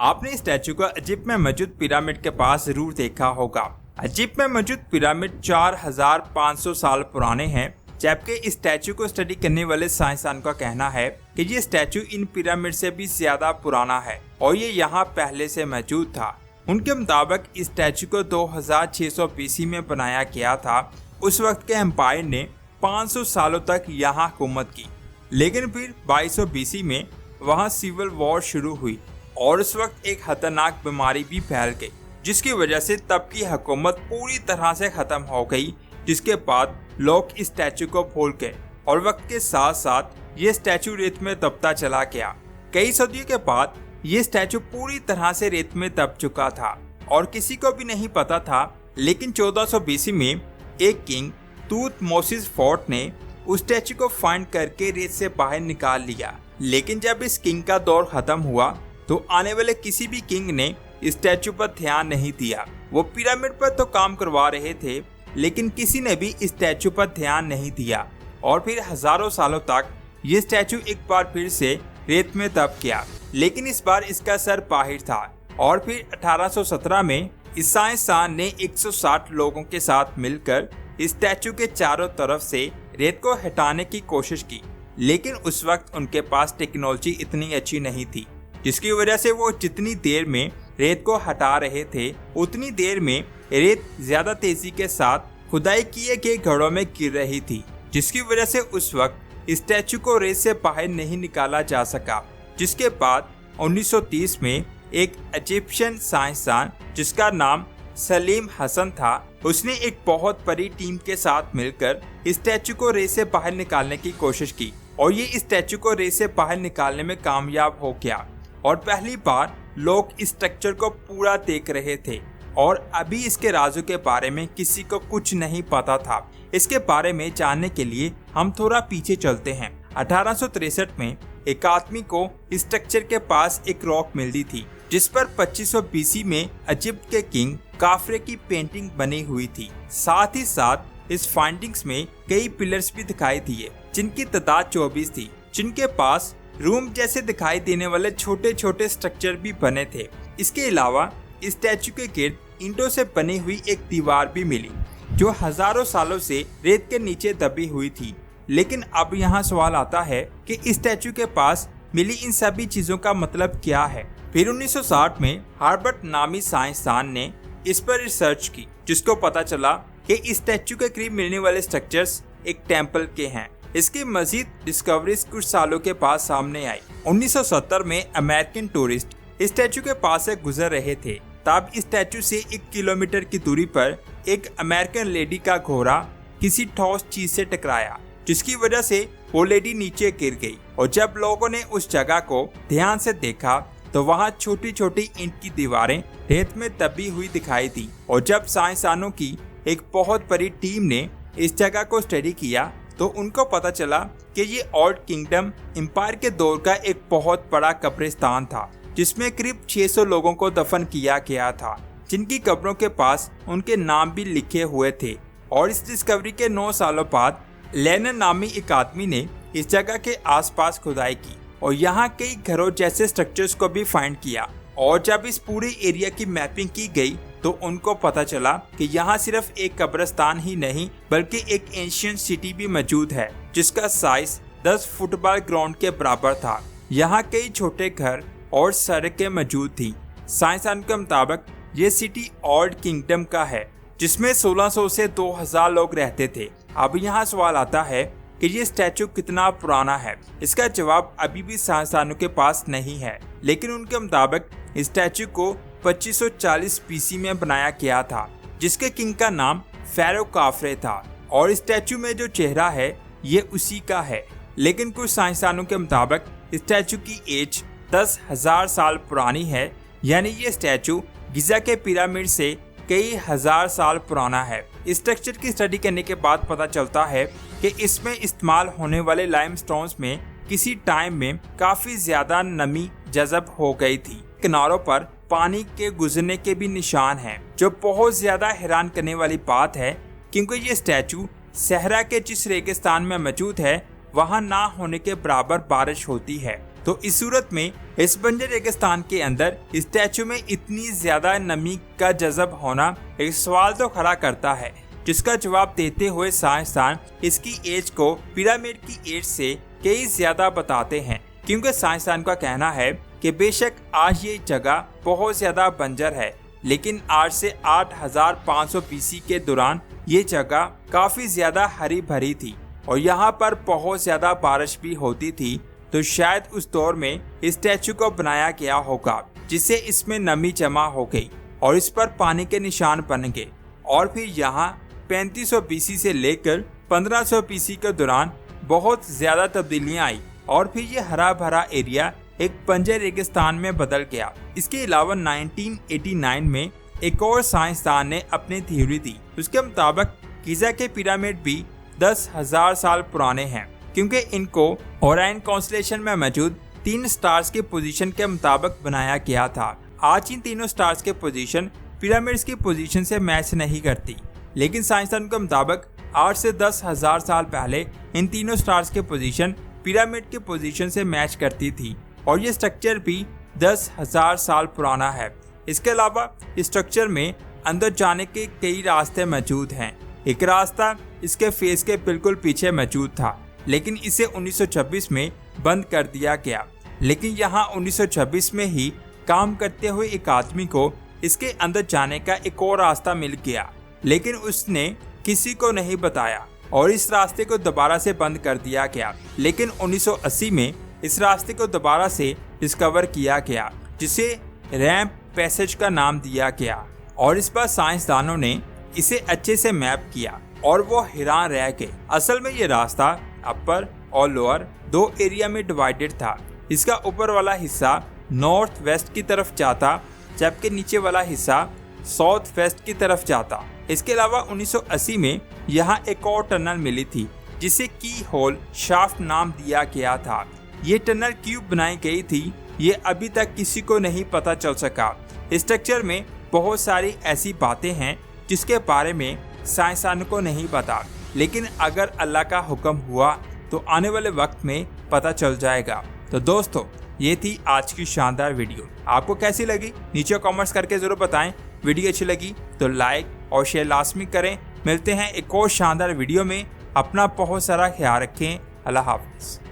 आपने स्टैचू को इजिप्ट में मौजूद पिरामिड के पास जरूर देखा होगा। इजिप्ट में मौजूद पिरामिड 4500 साल पुराने हैं, जबकि इस स्टैचू को स्टडी करने वाले साइंसदान का कहना है कि ये स्टैचू इन पिरामिड से भी ज्यादा पुराना है और ये यहाँ पहले से मौजूद था। उनके मुताबिक इस स्टैचू को 2600 BC में बनाया गया था। उस वक्त के एम्पायर ने 500 सालों तक यहाँ हुकूमत की, लेकिन फिर 2200 BC में वहाँ सिविल वॉर शुरू हुई और उस वक्त एक खतरनाक बीमारी भी फैल गई, जिसकी वजह से तब की हुकूमत पूरी तरह से खत्म हो गई। जिसके बाद लोग इस स्टैचू को भूल गए और वक्त के साथ साथ ये स्टैचू रेत में दबता चला गया। कई सदियों के बाद ये स्टैचू पूरी तरह से रेत में दब चुका था और किसी को भी नहीं पता था। लेकिन 1400 BC में एक किंग तुतमोसिस फोर्ट ने उस स्टैचू को फाइंड करके रेत से बाहर निकाल लिया। लेकिन जब इस किंग का दौर खत्म हुआ तो आने वाले किसी भी किंग ने इस स्टैचू पर ध्यान नहीं दिया। वो पिरामिड पर तो काम करवा रहे थे, लेकिन किसी ने भी इस स्टैचू पर ध्यान नहीं दिया और फिर हजारों सालों तक ये स्टैचू एक बार फिर से रेत में दब गया। लेकिन इस बार इसका सर बाहर था और फिर 1817 में इस साइंसदान ने 160 लोगों के साथ मिलकर इस स्टैचू के चारों तरफ से रेत को हटाने की कोशिश की। लेकिन उस वक्त उनके पास टेक्नोलॉजी इतनी अच्छी नहीं थी, जिसकी वजह से वो जितनी देर में रेत को हटा रहे थे उतनी देर में रेत ज्यादा तेजी के साथ खुदाई किए गए घड़ों में गिर रही थी, जिसकी वजह से उस वक्त स्टैचू को रेत से बाहर नहीं निकाला जा सका। जिसके बाद 1930 में एक इजिप्शियन साइंसदान जिसका नाम सलीम हसन था, उसने एक बहुत बड़ी टीम के साथ मिलकर स्टैचू को रेत से बाहर निकालने की कोशिश की और ये स्टैचू को रेत से बाहर निकालने में कामयाब हो गया। और पहली बार लोग इस स्ट्रक्चर को पूरा देख रहे थे और अभी इसके राजों के बारे में किसी को कुछ नहीं पता था। इसके बारे में जानने के लिए हम थोड़ा पीछे चलते हैं। 1863 में एक आदमी को इस स्ट्रक्चर के पास एक रॉक मिली थी, जिस पर 2500 BC में इजिप्ट के किंग काफरे की पेंटिंग बनी हुई थी। साथ ही साथ इस फाइंडिंग्स में कई पिलर्स भी दिखाई दिए, जिनकी तादाद 24 थी, जिनके पास रूम जैसे दिखाई देने वाले छोटे छोटे स्ट्रक्चर भी बने थे। इसके अलावा इस स्टैचू के गिर्द ईंटों से बनी हुई एक दीवार भी मिली, जो हजारों सालों से रेत के नीचे दबी हुई थी। लेकिन अब यहाँ सवाल आता है कि इस स्टैचू के पास मिली इन सभी चीजों का मतलब क्या है। फिर 1960 में हार्बर्ट नामी साइंसदान ने इस पर रिसर्च की, जिसको पता चला कि इस स्टैचू के करीब मिलने वाले स्ट्रक्चर्स एक टेम्पल के हैं। इसकी मजीद डिस्कवरीज कुछ सालों के बाद सामने आई। 1970 में अमेरिकन टूरिस्ट इस स्टैचू के पास से गुजर रहे थे, तब इस स्टैचू से 1 किलोमीटर की दूरी पर एक अमेरिकन लेडी का घोड़ा किसी ठोस चीज से टकराया, जिसकी वजह से वो लेडी नीचे गिर गई। और जब लोगों ने उस जगह को ध्यान से देखा तो वहाँ छोटी छोटी ईंट की दीवारें रेत में दबी हुई दिखाई दी। और जब साइंसदानों की एक बहुत बड़ी टीम ने इस जगह को स्टडी किया तो उनको पता चला कि ये ओल्ड किंगडम एम्पायर के दौर का एक बहुत बड़ा कब्रिस्तान था, जिसमें करीब 600 लोगों को दफन किया गया था, जिनकी कब्रों के पास उनके नाम भी लिखे हुए थे। और इस डिस्कवरी के 9 सालों बाद लेनन नामी एक आदमी ने इस जगह के आसपास खुदाई की और यहाँ कई घरों जैसे स्ट्रक्चर्स को भी फाइंड किया। और जब इस पूरे एरिया की मैपिंग की गई तो उनको पता चला कि यहाँ सिर्फ एक कब्रिस्तान ही नहीं बल्कि एक एंशिएंट सिटी भी मौजूद है, जिसका साइज 10 फुटबॉल ग्राउंड के बराबर था। यहाँ कई छोटे घर और सड़कें मौजूद थी। साइंसदान के मुताबिक ये सिटी ओल्ड किंगडम का है, जिसमें 1600 से 2000 लोग रहते थे। अब यहाँ सवाल आता है कि ये स्टैचू कितना पुराना है। इसका जवाब अभी भी साइंसदानों के पास नहीं है, लेकिन उनके मुताबिक इस स्टैचू को 2540 BC में बनाया गया था, जिसके किंग का नाम फेरो काफरे था। और स्टैचू में जो चेहरा है ये उसी का है। लेकिन कुछ साइंसदानों के मुताबिक स्टैचू की एज 10,000 साल पुरानी है, यानी ये स्टैचू गिजा के पिरामिड से कई हजार साल पुराना है। इस स्ट्रक्चर की स्टडी करने के बाद पता चलता है कि इसमें इस्तेमाल होने वाले लाइमस्टोन्स में किसी टाइम में काफी ज्यादा नमी जज़ब हो गई थी। किनारों पर पानी के गुजरने के भी निशान हैं, जो बहुत ज्यादा हैरान करने वाली बात है, क्योंकि ये स्टैचू सहरा के जिस रेगिस्तान में मौजूद है वहाँ ना होने के बराबर बारिश होती है। तो इस सूरत में इस बंजर रेगिस्तान के अंदर स्टैचू में इतनी ज्यादा नमी का जज़ब होना एक सवाल तो खड़ा करता है, जिसका जवाब देते हुए साइंसदान इसकी एज को पिरामिड की एज से कई ज्यादा बताते हैं। क्योंकि साइंसदान का कहना है कि बेशक आज ये जगह बहुत ज्यादा बंजर है, लेकिन आज से 8500 BC के दौरान ये जगह काफी ज्यादा हरी भरी थी और यहाँ पर बहुत ज्यादा बारिश भी होती थी। तो शायद उस दौर में इस स्टैचू को बनाया गया होगा, जिससे इसमें नमी जमा हो गई और इस पर पानी के निशान बन गए। और फिर यहाँ 3500 BC से लेकर 1500 BC के दौरान बहुत ज्यादा तब्दीलियां आई और फिर ये हरा भरा एरिया एक बंजर रेगिस्तान में बदल गया। इसके अलावा 1989 में एक और साइंसदान ने अपनी थ्योरी दी। उसके मुताबिक गिज़ा के पिरामिड भी 10,000 साल पुराने हैं, क्योंकि इनको ओरायन कॉन्स्टेलेशन में मौजूद 3 स्टार्स की पोजीशन के मुताबिक बनाया गया था। आज इन तीनों स्टार्स के पोजीशन पिरामिड्स की पोजीशन से मैच नहीं करती, लेकिन साइंसदान के मुताबिक 8 से 10,000 साल पहले इन तीनों स्टार्स के पोजीशन पिरामिड के पोजीशन से मैच करती थी और ये स्ट्रक्चर भी 10,000 साल पुराना है। इसके अलावा इस स्ट्रक्चर में अंदर जाने के कई रास्ते मौजूद हैं। एक रास्ता इसके फेस के बिल्कुल पीछे मौजूद था, लेकिन इसे 1926 में बंद कर दिया गया। लेकिन यहाँ 1926 में ही काम करते हुए एक आदमी को इसके अंदर जाने का एक और रास्ता मिल गया, लेकिन उसने किसी को नहीं बताया और इस रास्ते को दोबारा से बंद कर दिया गया। लेकिन 1980 में इस रास्ते को दोबारा से डिस्कवर किया गया, जिसे रैंप पैसेज का नाम दिया गया और इस पर साइंसदानों ने इसे अच्छे से मैप किया और वो हैरान रह गए। असल में ये रास्ता अपर और लोअर 2 एरिया में डिवाइडेड था। इसका ऊपर वाला हिस्सा नॉर्थ वेस्ट की तरफ जाता, जबकि नीचे वाला हिस्सा साउथ वेस्ट की तरफ जाता। इसके अलावा 1980 में यहाँ एक और टनल मिली थी, जिसे की होल शाफ्ट नाम दिया गया था। ये टनल क्यों बनाई गई थी, ये अभी तक किसी को नहीं पता चल सका। इस स्ट्रक्चर में बहुत सारी ऐसी बातें हैं जिसके बारे में साइंसदानों को नहीं पता, लेकिन अगर अल्लाह का हुक्म हुआ तो आने वाले वक्त में पता चल जाएगा। तो दोस्तों, ये थी आज की शानदार वीडियो। आपको कैसी लगी नीचे कमेंट्स करके जरूर बताएं। वीडियो अच्छी लगी तो लाइक और शेयर लाजमी करें। मिलते हैं एक और शानदार वीडियो में। अपना बहुत सारा ख्याल रखें। अल्लाह हाफ़िज़।